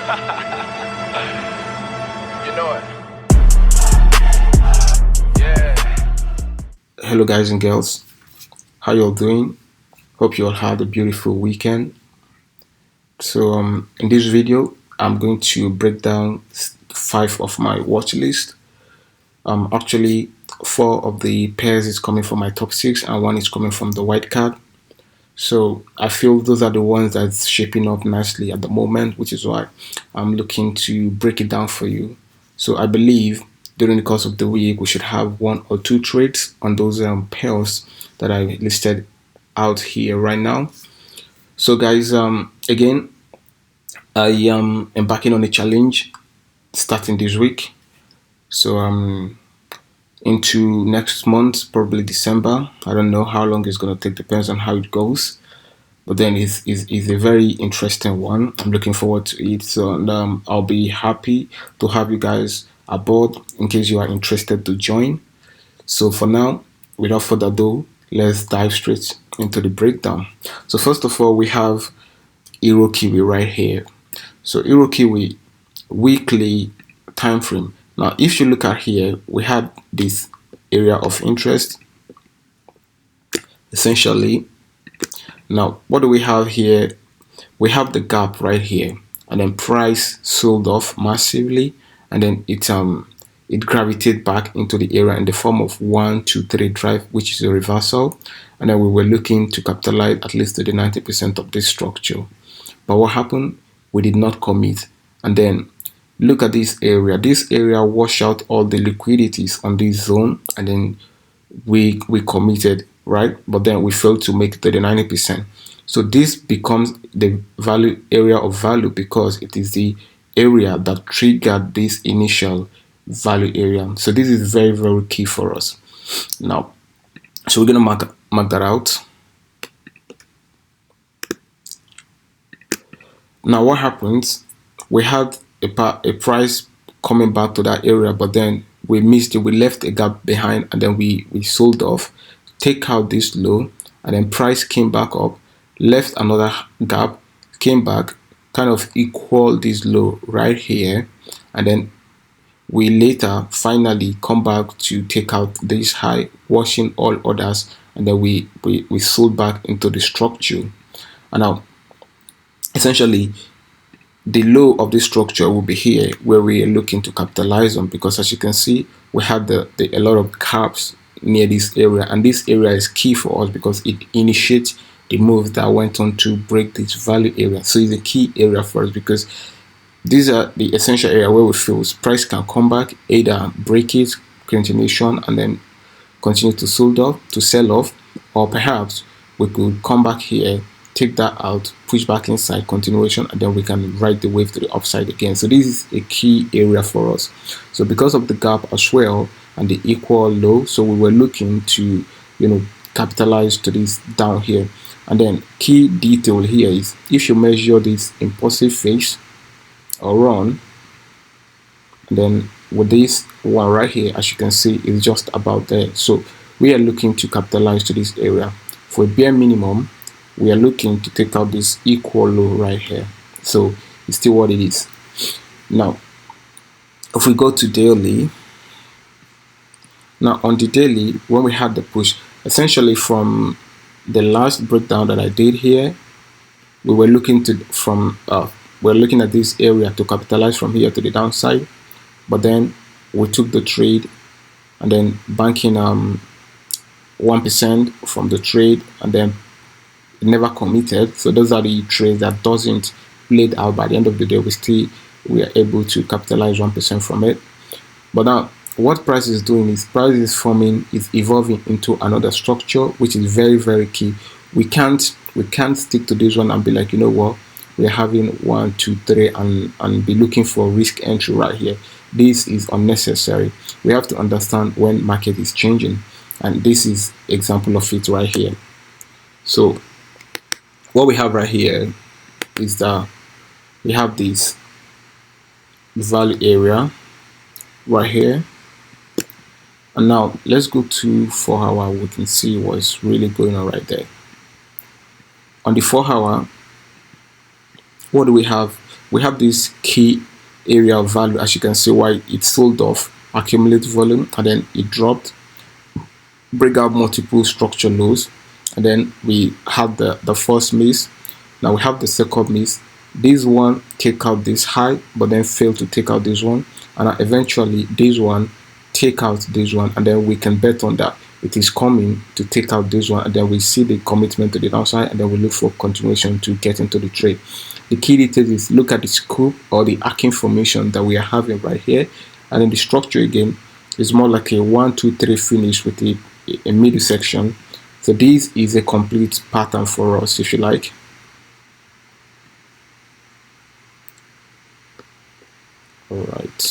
You know it. Yeah. Hello guys and girls, how you all doing? Hope you all had a beautiful weekend. So in this video I'm going to break down 5 of my watch list. Actually 4 of the pairs is coming from my top 6 and 1 is coming from the white card. So I feel those are the ones that's shaping up nicely at the moment, which is why I'm looking to break it down for you. So I believe during the course of the week we should have 1 or 2 trades on those pairs that I listed out here right now. So guys, again, I am embarking on a challenge starting this week. So into next month, probably December. I don't know how long it's going to take, depends on how it goes. But then it's a very interesting one. I'm looking forward to it. So I'll be happy to have you guys aboard in case you are interested to join. So for now, without further ado, let's dive straight into the breakdown. So first of all, we have Eurocad right here. So Eurocad weekly time frame. Now, if you look at here, we had this area of interest, essentially. Now, what do we have here? We have the gap right here, and then price sold off massively, and then it gravitated back into the area in the form of 1, 2, 3 drive, which is a reversal, and then we were looking to capitalize at least to the 90% of this structure. But what happened? We did not commit, and then look at this area. This area washed out all the liquidities on this zone, and then we committed, right? But then we failed to make it to the 90%. So this becomes the value area of value because it is the area that triggered this initial value area. So this is very, very key for us. Now, so we're gonna mark that out. Now what happens? We had a price coming back to that area, but then we missed it. We left a gap behind, and then we sold off, take out this low, and then price came back up, left another gap, came back, kind of equal this low right here, and then we later finally come back to take out this high, washing all others, and then we sold back into the structure. And now essentially the low of this structure will be here where we are looking to capitalize on, because as you can see, we have a lot of caps near this area, and this area is key for us because it initiates the move that went on to break this value area. So it's a key area for us because these are the essential area where we feel price can come back, either break it, continuation, and then continue to sell off, or perhaps we could come back here, take that out, push back inside, continuation, and then we can ride the wave to the upside again. So this is a key area for us. So because of the gap as well and the equal low, so we were looking to capitalize to this down here. And then key detail here is if you measure this impulsive phase or run, and then with this one right here, as you can see, it's just about there. So we are looking to capitalize to this area. For a bare minimum, we are looking to take out this equal low right here. So it's still what it is. Now if we go to daily, now on the daily, when we had the push, essentially from the last breakdown that I did here, we were looking to we're looking at this area to capitalize from here to the downside, but then we took the trade and then banking 1% from the trade, and then never committed. So those are the trades that doesn't played out. By the end of the day, we are able to capitalize 1% from it. But now what price is doing is price is evolving into another structure, which is very, very key. We can't stick to this one and be like, you know what, we're having 1, 2, 3 and be looking for risk entry right here. This is unnecessary. We have to understand when market is changing, and this is example of it right here. So what we have right here is that we have this value area right here, and now let's go to 4 hour. We can see what's really going on right there. On the 4 hour, what do we have? we have this key area of value, as you can see, why it sold off, accumulate volume, and then it dropped, break out multiple structure lows, and then we have the first miss. Now we have the second miss. This one take out this high, but then fail to take out this one, and eventually this one take out this one, and then we can bet on that it is coming to take out this one, and then we see the commitment to the downside, and then we look for continuation to get into the trade. The key details is look at the scoop or the arcing formation that we are having right here, and then the structure again is more like a 1 2 3 finish with a middle section. So this is a complete pattern for us, if you like. All right,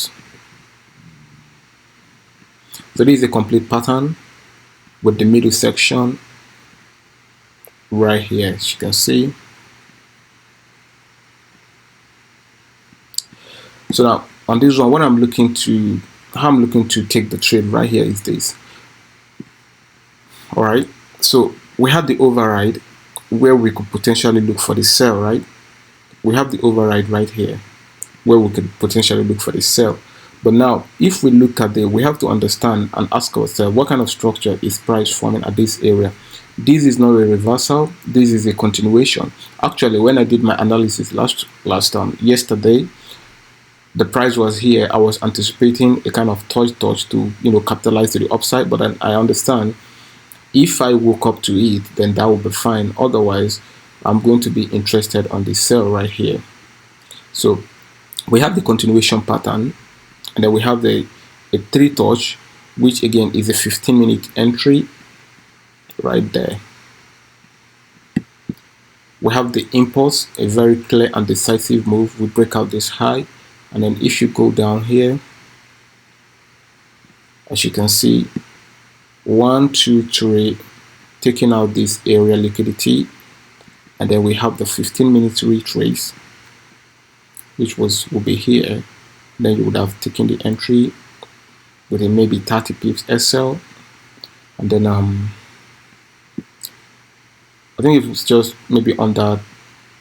so this is a complete pattern with the middle section right here, as you can see. So now on this one, what how I'm looking to take the trade right here is this. All right, so we have the override where we could potentially look for the sell, right? We have the override right here where we could potentially look for the sell. But now, if we look at we have to understand and ask ourselves, what kind of structure is price forming at this area? This is not a reversal. This is a continuation. Actually, when I did my analysis yesterday, the price was here. I was anticipating a kind of touch to capitalize to the upside. But then I understand if I woke up to it, then that will be fine. Otherwise, I'm going to be interested on the sell right here. So we have the continuation pattern, and then we have a 3 touch, which again is a 15-minute entry right there. We have the impulse, a very clear and decisive move. We break out this high, and then if you go down here, as you can see, 1 2 3 taking out this area liquidity, and then we have the 15-minute retrace, which will be here. Then you would have taken the entry with a maybe 30 pips SL, and then I think it was just maybe under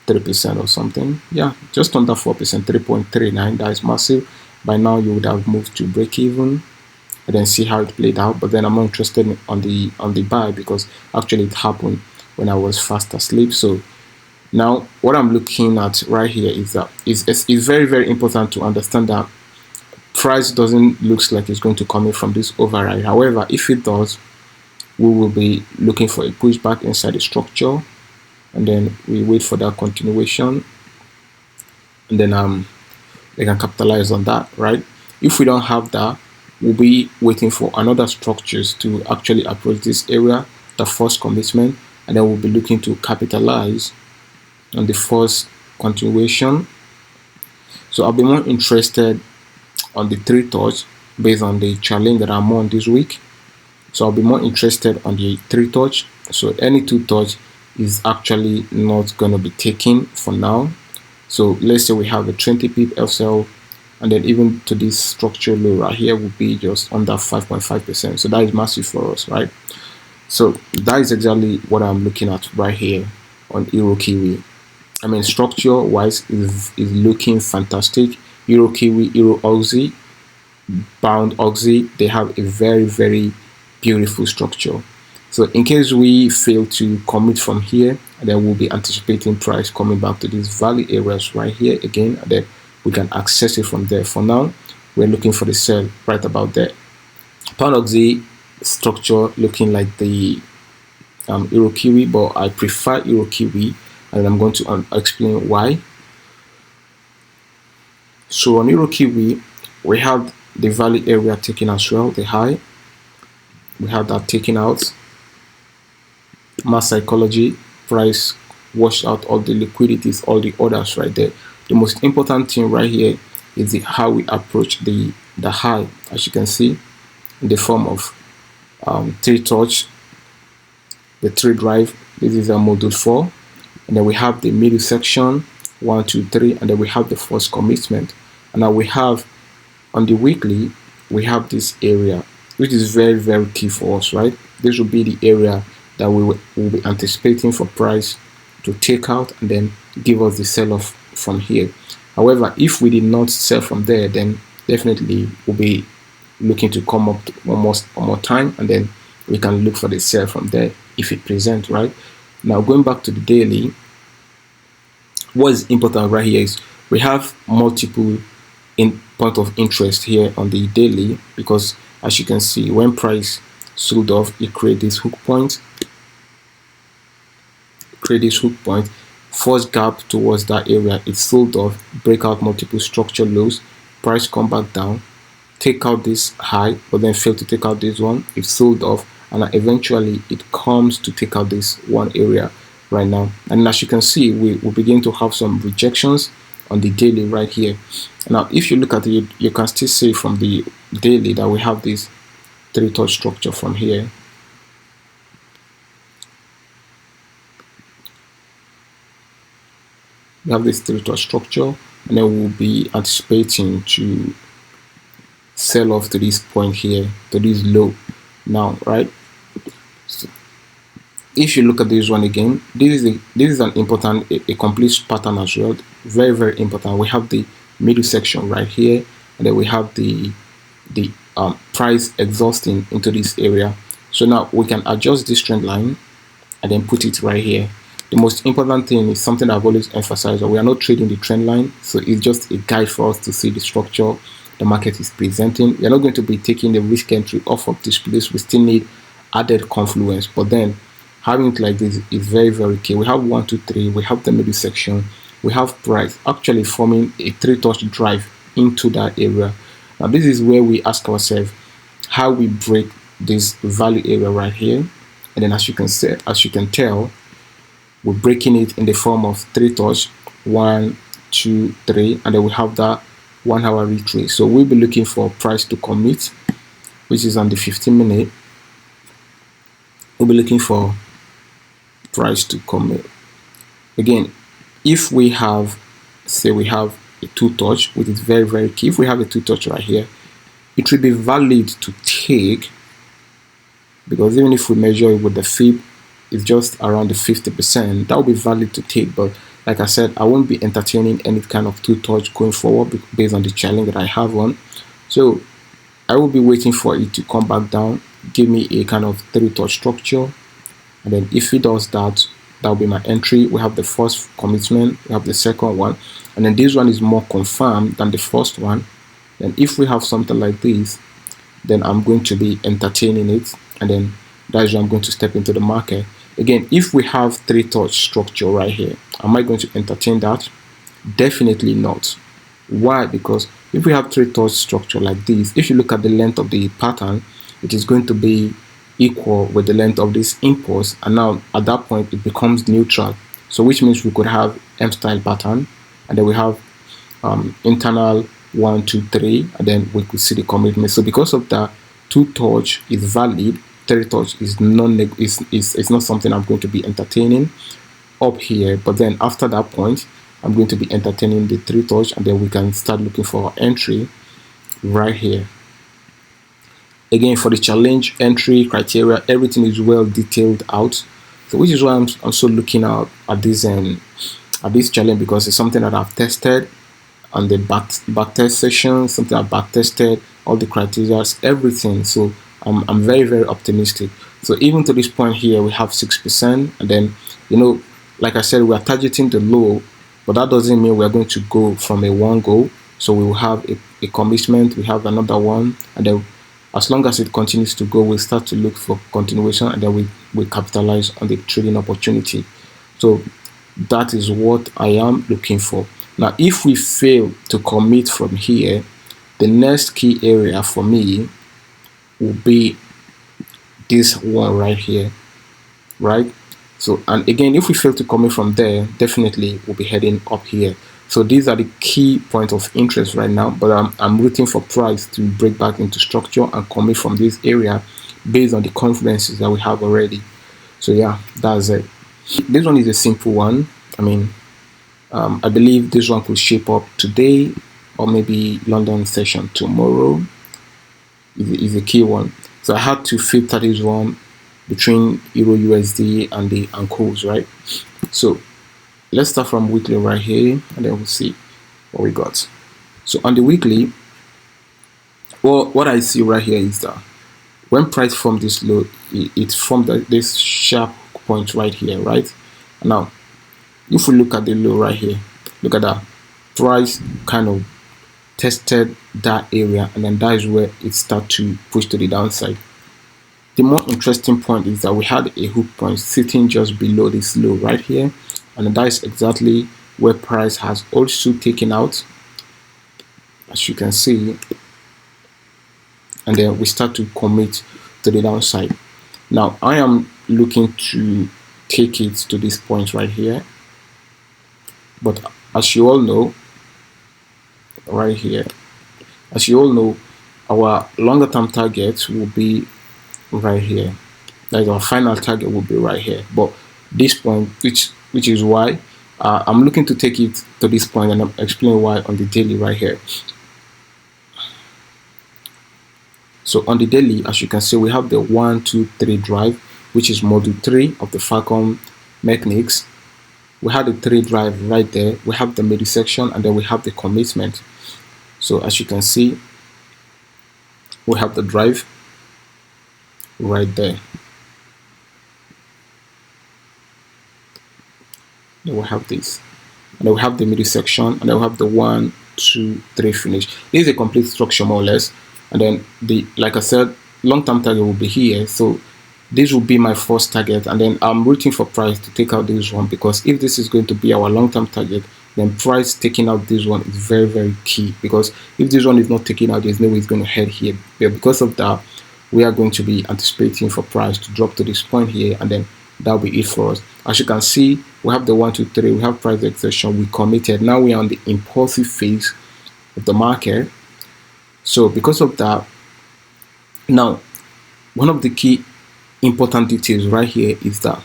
3% or something. Yeah, just under 4%, 3.39. That is massive. By now you would have moved to break even and then see how it played out. But then I'm not interested on the buy, because actually it happened when I was fast asleep. So now what I'm looking at right here is that it's very, very important to understand that price doesn't look like it's going to come in from this override. However, if it does, we will be looking for a pushback inside the structure, and then we wait for that continuation, and then they can capitalize on that, right? If we don't have that, we'll be waiting for another structures to actually approach this area, the first commitment, and then we'll be looking to capitalize on the first continuation. So I'll be more interested on the 3 touch based on the challenge that I'm on this week. So I'll be more interested on the 3 touch. So any 2 touch is actually not going to be taken for now. So let's say we have a 20 pip FSL, and then even to this structure low right here will be just under 5.5%. So that is massive for us, right? So that is exactly what I'm looking at right here on Euro Kiwi. I mean, structure wise is looking fantastic. Euro Kiwi, Euro Aussie, Pound Aussie, they have a very, very beautiful structure. So in case we fail to commit from here, then we'll be anticipating price coming back to these value areas right here again, and then we can access it from there. For now, we're looking for the sell right about there. Pound Aussie structure looking like the Euro Kiwi, but I prefer Euro Kiwi, and I'm going to explain why. So on Euro Kiwi, we have the value area taken as well, the high. We have that taken out. Mass psychology, price washed out all the liquidities, all the orders right there. The most important thing right here is how we approach the high, as you can see, in the form of 3 touch, the 3 drive. This is a module 4, and then we have the middle section 1 2 3, and then we have the first commitment. And now we have on the weekly, we have this area, which is very, very key for us, right? This will be the area that we will be anticipating for price to take out and then give us the sell-off from here. However, if we did not sell from there, then definitely we'll be looking to come up one more time, and then we can look for the sell from there if it presents. Right now, going back to the daily, what is important right here is we have multiple point of interest here on the daily, because as you can see, when price sold off, it created this hook point, first gap towards that area, it sold off, break out multiple structure lows, price come back down, take out this high, but then fail to take out this one, it sold off, and eventually it comes to take out this one area right now. And as you can see, we begin to have some rejections on the daily right here. Now if you look at it, you can still see from the daily that we have this 3-touch structure from here. We have this 3-touch structure, and then we'll be anticipating to sell off to this point here, to this low now, right? So if you look at this one again, this is an important, a complete pattern as well, very important. We have the middle section right here, and then we have the price exhausting into this area. So now we can adjust this trend line and then put it right here. The most important thing is something I've always emphasized, that we are not trading the trend line, so it's just a guide for us to see the structure the market is presenting. We are not going to be taking the risk entry off of this place. We still need added confluence, but then having it like this is very key. We have 1 2 3, we have the middle section, we have price actually forming a 3-touch drive into that area. Now this is where we ask ourselves how we break this value area right here, and then as you can tell, we're breaking it in the form of 3-touch, 1 2 3, and then we have that 1 hour retrace. So we'll be looking for price to commit, which is on the 15-minute. We'll be looking for price to commit. Again, if we have, say we have a 2-touch, which is very key. If we have a 2-touch right here, it will be valid to take, because even if we measure it with the fib, it's just around the 50%, that will be valid to take. But like I said, I won't be entertaining any kind of 2-touch going forward based on the challenge that I have on. So I will be waiting for it to come back down, give me a kind of 3-touch structure, and then if it does that, that will be my entry. We have the first commitment, we have the second one, and then this one is more confirmed than the first one. And if we have something like this, then I'm going to be entertaining it, and then that's where I'm going to step into the market. Again, if we have 3-touch structure right here, am I going to entertain that? Definitely not. Why? Because if we have 3-touch structure like this, if you look at the length of the pattern, it is going to be equal with the length of this impulse, and now at that point it becomes neutral. So which means we could have M-style pattern, and then we have internal 1 2 3, and then we could see the commitment. So because of that, 2-touch is valid, 3-touch is it's not something I'm going to be entertaining up here. But then after that point, I'm going to be entertaining the 3-touch, and then we can start looking for entry right here. Again, for the challenge entry criteria, everything is well detailed out. So which is why I'm also looking out at this challenge, because it's something that I've tested on the back test session, something I've back tested, all the criteria, everything. So I'm very optimistic. So even to this point here, we have 6%, and then, you know, like I said, we are targeting the low, but that doesn't mean we're going to go from a one go. So we will have a commitment, we have another one, and then as long as it continues to go, we'll start to look for continuation, and then we capitalize on the trading opportunity. So that is what I am looking for. Now, if we fail to commit from here, the next key area for me will be this one right here, right? So, and again, if we fail to commit from there, definitely we'll be heading up here. So these are the key points of interest right now, but I'm rooting for price to break back into structure and commit from this area based on the confidences that we have already. So yeah, that's it. This one is a simple one. I mean, I believe this one could shape up today, or maybe London session tomorrow is a key one. So I had to filter this one between Euro USD and the ankles, right? So let's start from weekly right here, and then we'll see. what we got. So on the weekly, well, what I see right here is that when price formed this low, it formed this sharp point right here, right? Now, if we look at the low right here, look at that. Price kind of tested that area, and then that is where it started to push to the downside. The more interesting point is that we had a hook point sitting just below this low right here, and that is exactly where price has also taken out, as you can see, and then we start to commit to the downside. Now I am looking to take it to this point right here, but as you all know, right here, as you all know, our longer term target will be right here. Like our final target will be right here, but this point, which is why I'm looking to take it to this point, and I'm explaining why on the daily right here. So on the daily, as you can see, we have the 1, 2, 3 drive, which is module 3 of the Falcon mechanics. We have the 3 drive right there. We have the middle section, and then we have the commitment. So as you can see, we have the drive right there. Then we have this, and then we have the middle section, and then we have the 1, 2, 3 finish. This is a complete structure more or less. And then like I said, long-term target will be here. So this will be my first target, and then I'm rooting for price to take out this one, because if this is going to be our long-term target, then price taking out this one is very, very key, because if this one is not taken out, there's no way it's going to head here. But because of that, we are going to be anticipating for price to drop to this point here, and then that'll be it for us. As you can see, we have the 1, 2, 3, we have price extension, we committed. Now we are on the impulsive phase of the market. So because of that, now one of the key important details right here is that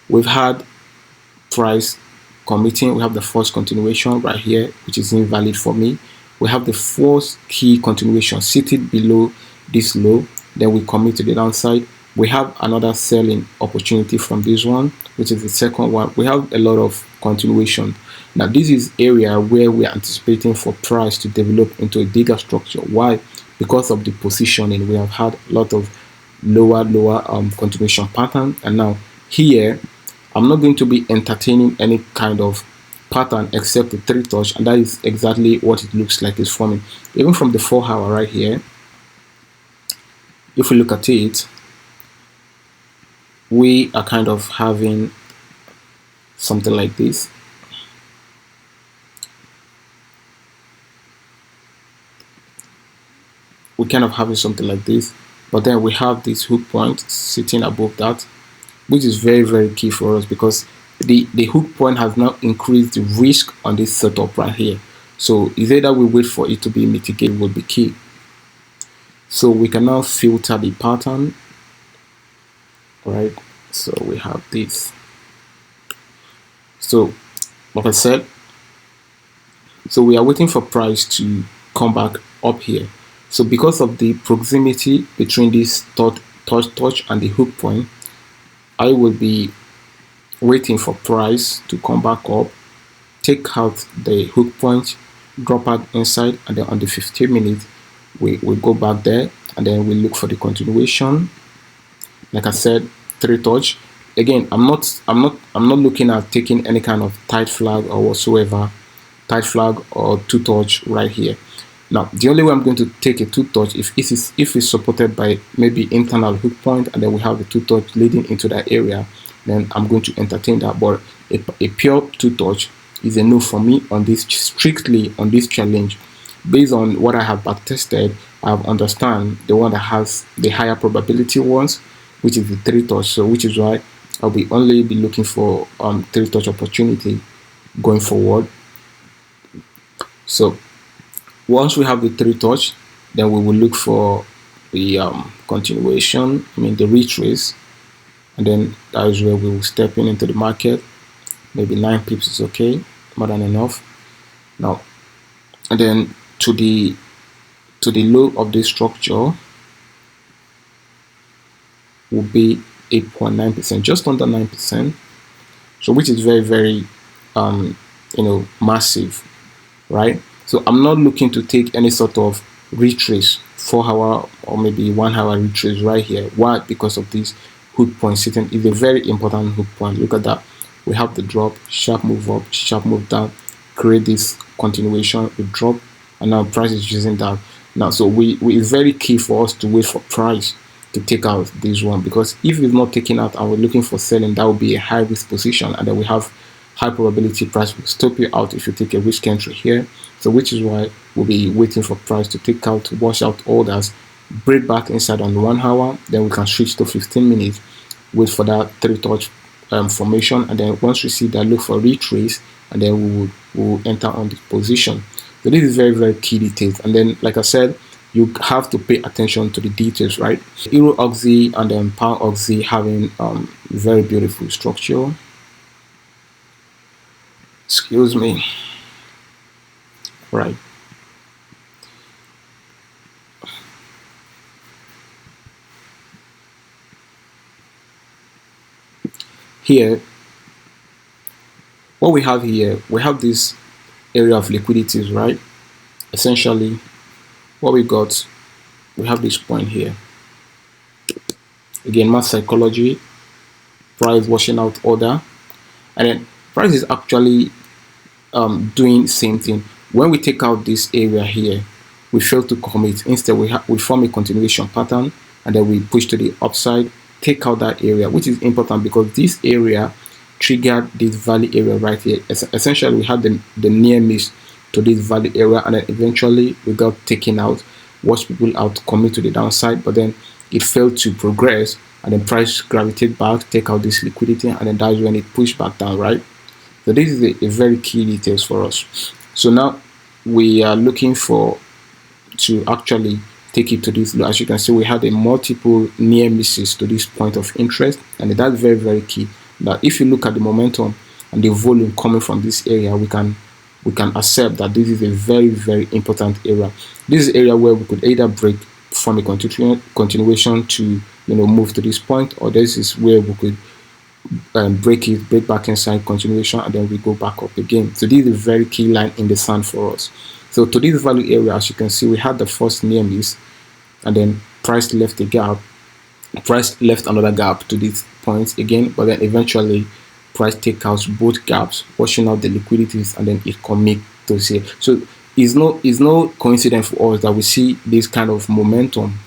we've had price committing. We have the first continuation right here, which is invalid for me. We have the fourth key continuation seated below this low, then we commit to the downside. We have another selling opportunity from this one, which is the second one. We have a lot of continuation. Now this is area where we are anticipating for price to develop into a bigger structure. Why? Because of the positioning. We have had a lot of lower continuation pattern, and now here I'm not going to be entertaining any kind of pattern except the 3 touch, and that is exactly what it looks like it's forming. Even from the 4 hour right here, if we look at it, we are kind of having something like this. We kind of having something like this, but then we have this hook point sitting above that, which is very, very key for us, because the hook point has now increased the risk on this setup right here. So is either we wait for it to be mitigated will be key. So we can now filter the pattern, right? So we have this. So like I said, so we are waiting for price to come back up here. So because of the proximity between this touch and the hook point, I will be waiting for price to come back up, take out the hook point, drop out inside, and then on the 15 minutes we go back there, and then we look for the continuation. Like I said, 3 touch. Again, I'm not looking at taking any kind of tight flag or whatsoever, tight flag or 2 touch right here. Now the only way I'm going to take a 2 touch if it's supported by maybe internal hook point, and then we have a 2 touch leading into that area, then I'm going to entertain that. But a pure 2 touch is a no for me on this, strictly on this challenge. Based on what I have back tested, I have understand the one that has the higher probability ones, which is the 3 touch. So which is why I'll be only be looking for 3 touch opportunity going forward. So once we have the 3 touch, then we will look for the continuation, the retrace, and then that is where we will step into the market. Maybe 9 pips is okay, more than enough. Now, and then to the low of this structure will be 8.9%, just under 9%. So which is very, very massive, right? So I'm not looking to take any sort of retrace, 4-hour or maybe 1-hour retrace right here. Why? Because of this hook point sitting is a very important hook point. Look at that. We have the drop, sharp move up, sharp move down, create this continuation with drop, and now price is using that. Now, so it's very key for us to wait for price to take out this one, because if it's not taken out and we're looking for selling, that will be a high risk position, and then we have high probability price will stop you out if you take a risk entry here. So which is why we'll be waiting for price to take out, wash out orders, break back inside on the 1-hour, then we can switch to 15 minutes, wait for that 3-touch formation, and then once we see that, look for retrace, and then we will enter on the position. So this is very, very key details. And then, like I said, you have to pay attention to the details, right? Eurnzd and then Gbpusd having very beautiful structure. Excuse me. Right. Here, what we have here, we have this area of liquidities, right? Essentially, what we got, we have this point here. Again, math psychology, price washing out order, and then price is actually doing same thing. When we take out this area here, we fail to commit. Instead, we form a continuation pattern, and then we push to the upside, take out that area, which is important because this area triggered this value area right here. Essentially, we had the near miss to this value area, and then eventually we got taken out, watch people out, commit to the downside, but then it failed to progress, and then price gravitate back, take out this liquidity, and then that's when it pushed back down, right? So this is a very key details for us. So now we are looking for to actually take it to this low. As you can see, we had a multiple near misses to this point of interest, and that's very, very key. That if you look at the momentum and the volume coming from this area, we can accept that this is a very, very important area. This is an area where we could either break from a continuation to move to this point, or this is where we could break back inside continuation, and then we go back up again. So this is a very key line in the sand for us. So to this value area, as you can see, we had the first near miss, and then price left a gap, price left another gap to this point again, but then eventually price take out both gaps, washing out the liquidities, and then it commit to here. So it's no coincidence for us that we see this kind of momentum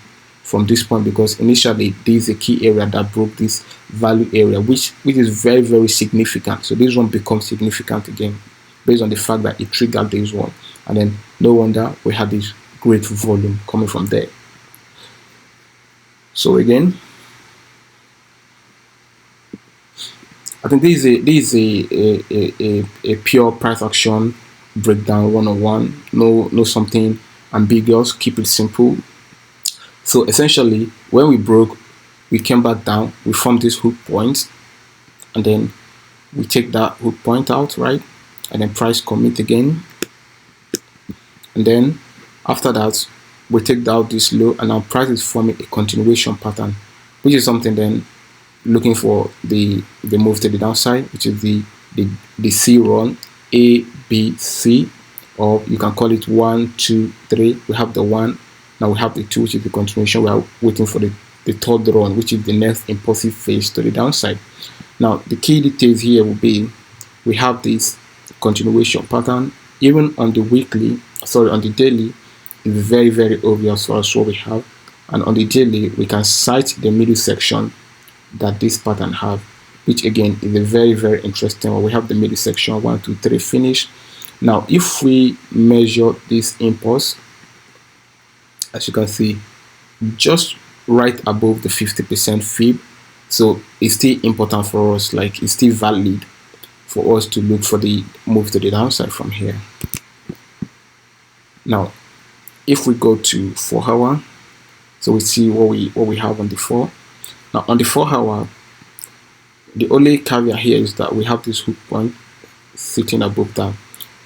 from this point, because initially this is a key area that broke this value area, which is very, very significant. So this one becomes significant again based on the fact that it triggered this one, and then no wonder we had this great volume coming from there. So again, I think this is a pure price action breakdown 101. No something ambiguous. Keep it simple. So essentially, when we broke, we came back down. We formed this hook point, and then we take that hook point out, right? And then price commit again, and then after that we take out this low, and now price is forming a continuation pattern, which is something then looking for the move to the downside, which is the C run, A, B, C, or you can call it 1, 2, 3. We have the 1, now we have the 2, which is the continuation. We are waiting for the third run, which is the next impulsive phase to the downside. Now the key details here will be, we have this continuation pattern. Even on the on the daily, it's very, very obvious for us what we have, and on the daily we can cite the middle section that this pattern have, which again is a very, very interesting one. We have the middle section 1, 2, 3 finish. Now if we measure this impulse, as you can see, just right above the 50% fib, so it's still important for us, like it's still valid for us to look for the move to the downside from here. Now if we go to 4-hour, so we see what we have on the 4. Now on the 4-hour, the only caveat here is that we have this hook point sitting above that,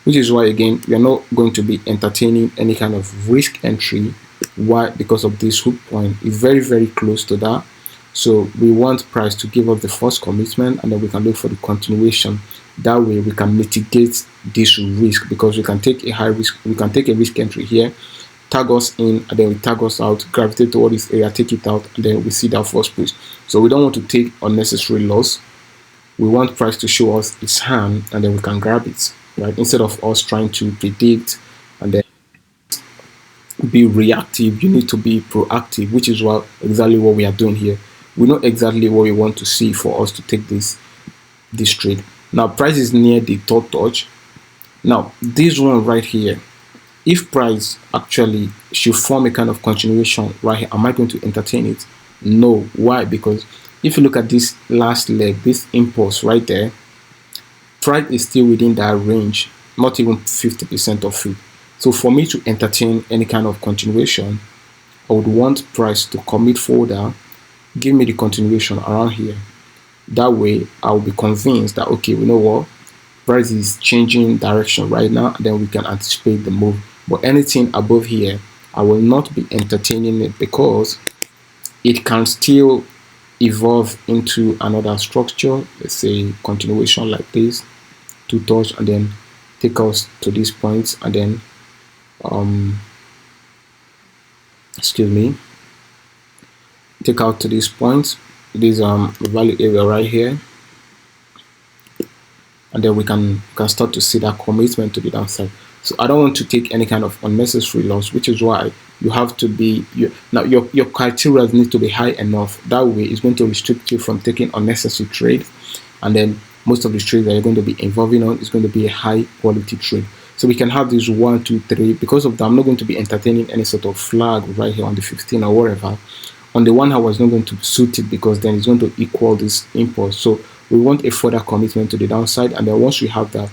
which is why again we are not going to be entertaining any kind of risk entry. Why? Because of this hook point is very, very close to that, So we want price to give us the first commitment, and then we can look for the continuation. That way we can mitigate this risk, because we can take a high risk, we can take a risk entry here, tag us in, and then we tag us out, gravitate toward this area, take it out, and then we see that first push. So we don't want to take unnecessary loss. We want price to show us its hand, and then we can grab it, right? Instead of us trying to predict and then be reactive, you need to be proactive, which is exactly what we are doing here. We know exactly what we want to see for us to take this trade. Now price is near the third touch. Now this one right here, if price actually should form a kind of continuation right here, am I going to entertain it? No. Why? Because if you look at this last leg, this impulse right there, price is still within that range, not even 50% of it. So for me to entertain any kind of continuation, I would want price to commit further, give me the continuation around here. That way I'll be convinced that, okay, you know what, price is changing direction right now, and then we can anticipate the move. But anything above here, I will not be entertaining it, because it can still evolve into another structure. Let's say continuation like this, two touch, and then take us to these points, and then take out to these points, this value area right here, and then we can start to see that commitment to the downside. So I don't want to take any kind of unnecessary loss, which is why you have to be your criteria need to be high enough. That way it's going to restrict you from taking unnecessary trade, and then most of the trades that you're going to be involving on is going to be a high quality trade. So we can have this 1, 2, 3. Because of that, I'm not going to be entertaining any sort of flag right here on the 15 or whatever. On the 1 hour, it's not going to suit it, because then it's going to equal this impulse. So we want a further commitment to the downside, and then once we have that,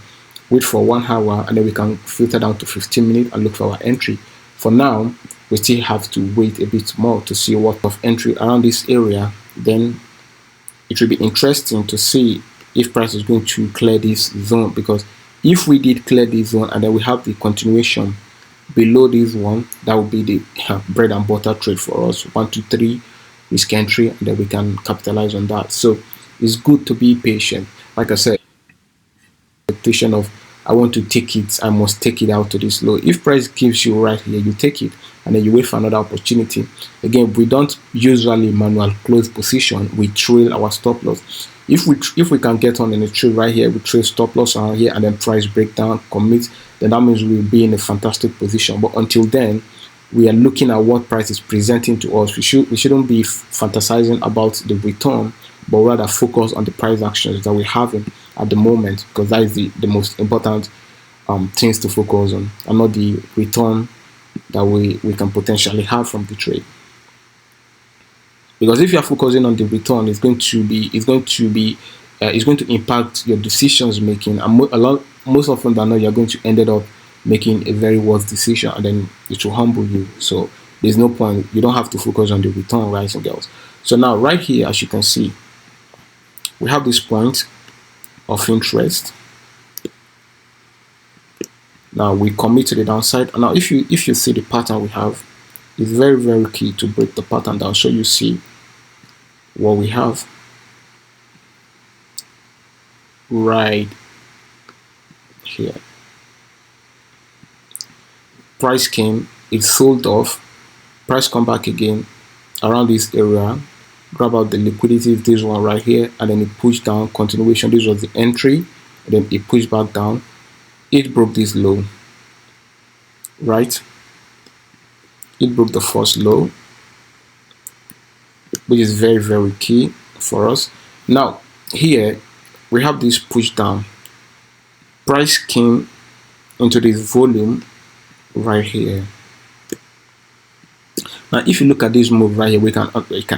wait for 1 hour, and then we can filter down to 15 minutes and look for our entry. For now, we still have to wait a bit more to see what of entry around this area. Then it will be interesting to see if price is going to clear this zone, because if we did clear this zone and then we have the continuation below this one, that would be the bread and butter trade for us. 1, 2, 3 risk entry, and then we can capitalize on that. So it's good to be patient. Like I said, expectation of I want to take it, I must take it out to this low. If price gives you right here, you take it, and then you wait for another opportunity. Again, we don't usually manual close position, we trail our stop loss. If we can get on in a trade right here, we trail stop loss around here, and then price breakdown, commit, then that means we'll be in a fantastic position. But until then, we are looking at what price is presenting to us. We shouldn't be fantasizing about the return, but rather focus on the price actions that we're having at the moment, because that is the most important things to focus on, and not the return that we can potentially have from the trade. Because if you are focusing on the return, it's going to impact your decisions making, and most often than not, you're going to end up making a very worse decision, and then it will humble you. So there's no point. You don't have to focus on the return, guys and girls. So now right here, as you can see, we have this point of interest. Now we commit to the downside, and now if you see the pattern we have, it's very, very key to break the pattern down so you see what we have right here. Price came, it sold off, price come back again around this area, grab out the liquidity, this one right here, and then it pushed down, continuation. This was the entry, and then it pushed back down, it broke this low, right? It broke the first low, which is very, very key for us. Now here we have this push down, price came into this volume right here. Now if you look at this move right here, we can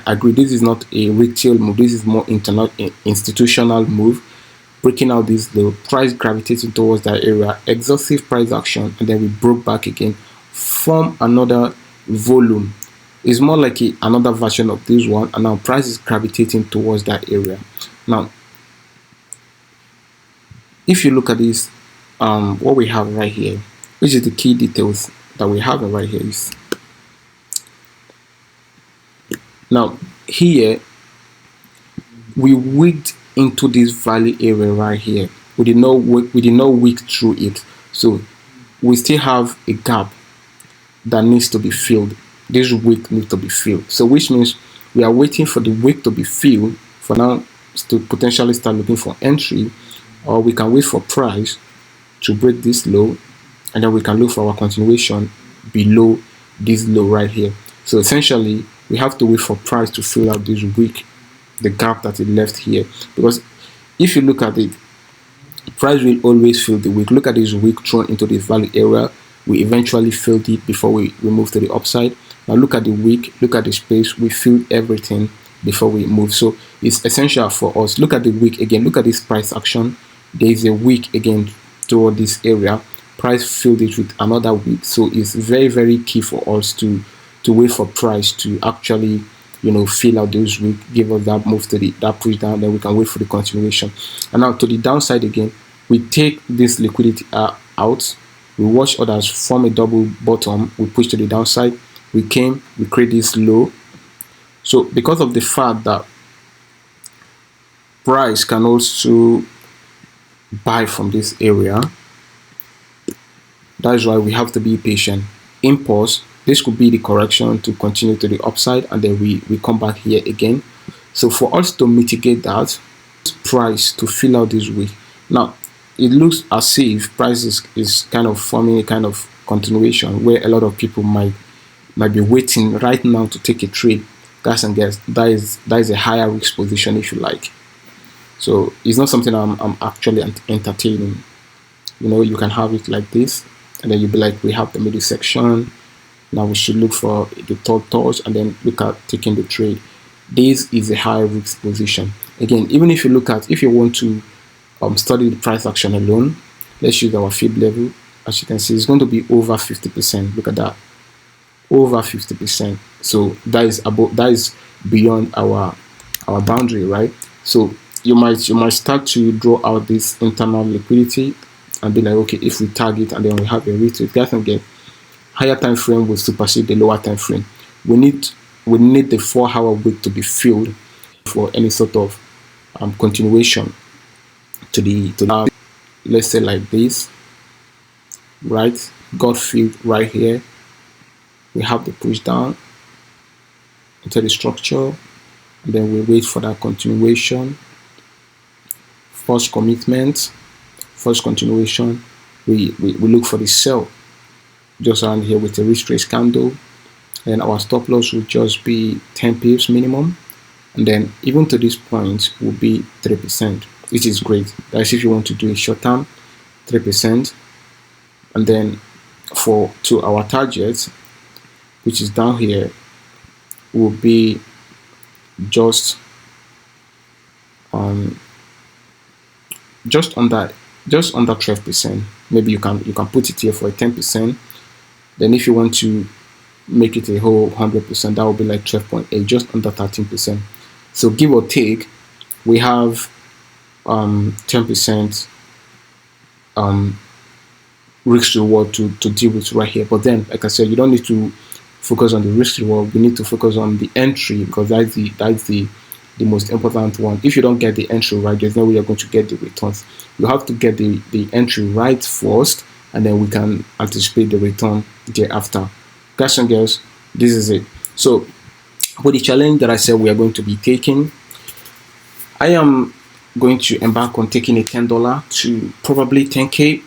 agree this is not a retail move, this is more institutional move, breaking out this low, price gravitating towards that area, exhaustive price action, and then we broke back again, form another volume. It's more like another version of this one, and now price is gravitating towards that area. Now if you look at this, what we have right here, which is the key details that we have right here, is now here we wicked into this valley area right here. We did not wick through it, so we still have a gap that needs to be filled. This wick needs to be filled, so which means we are waiting for the wick to be filled for now to potentially start looking for entry, or we can wait for price to break this low, and then we can look for our continuation below this low right here. So essentially we have to wait for price to fill out this wick, the gap that it left here, because if you look at it, price will always fill the wick. Look at this wick thrown into the value area. We eventually filled it before we move to the upside. Now look at the wick, look at the space. We filled everything before we move. So it's essential for us. Look at the wick again. Look at this price action. There is a wick again toward this area. Price filled it with another wick. So it's very, very key for us to wait for price to actually, you know, fill out those wick, give us that move to that push down, then we can wait for the continuation. And now to the downside again, we take this liquidity out, we watch others form a double bottom, we push to the downside, we create this low. So because of the fact that price can also buy from this area, that is why we have to be patient. Impulse, this could be the correction to continue to the upside, and then we come back here again. So for us to mitigate that, price to fill out this wick. Now it looks as if price is kind of forming a kind of continuation where a lot of people might be waiting right now to take a trade. Guys and girls, that is a higher risk position, if you like. So it's not something I'm actually entertaining. You know, you can have it like this, and then you'll be like, we have the middle section. Now we should look for the third touch and then look at taking the trade. This is a high risk position. Again, even if you look at, if you want to study the price action alone, let's use our fib level. As you can see, it's going to be over 50%. Look at that, over 50%. So that is beyond our boundary, right? So you might start to draw out this internal liquidity and be like, okay, if we target and then we have a retreat, guys can get higher time frame will supersede the lower time frame. We need the 4-hour wick to be filled for any sort of continuation to the let's say like this, right? Got filled right here. We have the push down into the structure, and then we wait for that continuation. First commitment, first continuation. We look for the sell just around here with a retrace candle, and our stop loss will just be 10 pips minimum, and then even to this point will be 3%, which is great. That's if you want to do a short term, 3%. And then to our target, which is down here, will be just under 12%. Maybe you can put it here for a 10%. Then if you want to make it a whole 100%, that will be like 12.8, just under 13%. So give or take, we have 10% risk reward to deal with right here. But then, like I said, you don't need to focus on the risk reward. We need to focus on the entry, because that's the most important one. If you don't get the entry right, there's no way you're going to get the returns. You have to get the entry right first, and then we can anticipate the return thereafter. Guys and girls, this is it. So for the challenge that I said we are going to be taking, I am going to embark on taking a $10 to probably 10K.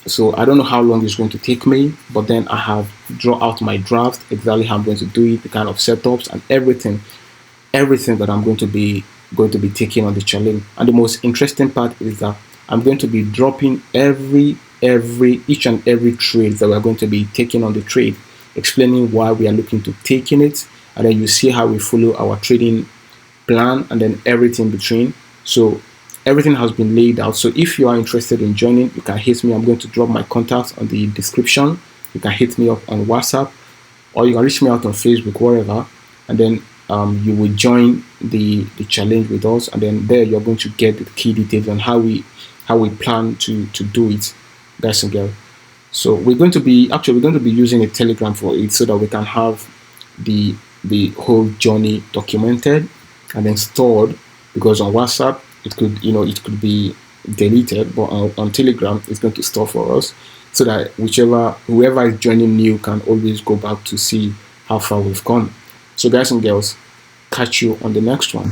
So I don't know how long it's going to take me, but then I have drawn out my draft, exactly how I'm going to do it, the kind of setups and everything that I'm going to be taking on the challenge. And the most interesting part is that I'm going to be dropping each and every trade that we're going to be taking on the trade, explaining why we are looking to taking it, and then you see how we follow our trading plan, and then everything between. So everything has been laid out. So if you are interested in joining, you can hit me. I'm going to drop my contacts on the description. You can hit me up on WhatsApp, or you can reach me out on Facebook, wherever, and then you will join the challenge with us, and then there you're going to get the key details on how we plan to do it, guys and girls. So we're going to be using a Telegram for it, so that we can have the whole journey documented and then stored, and then we can have the key details on how we plan to do it, guys and girls. So we're going to be using a Telegram for it, so that we can have the whole journey documented and then stored, and then because on WhatsApp it could, it could be deleted, but on Telegram it's going to store for us, so that whoever is joining new can always go back to see how far we've come. So guys and girls, catch you on the next one.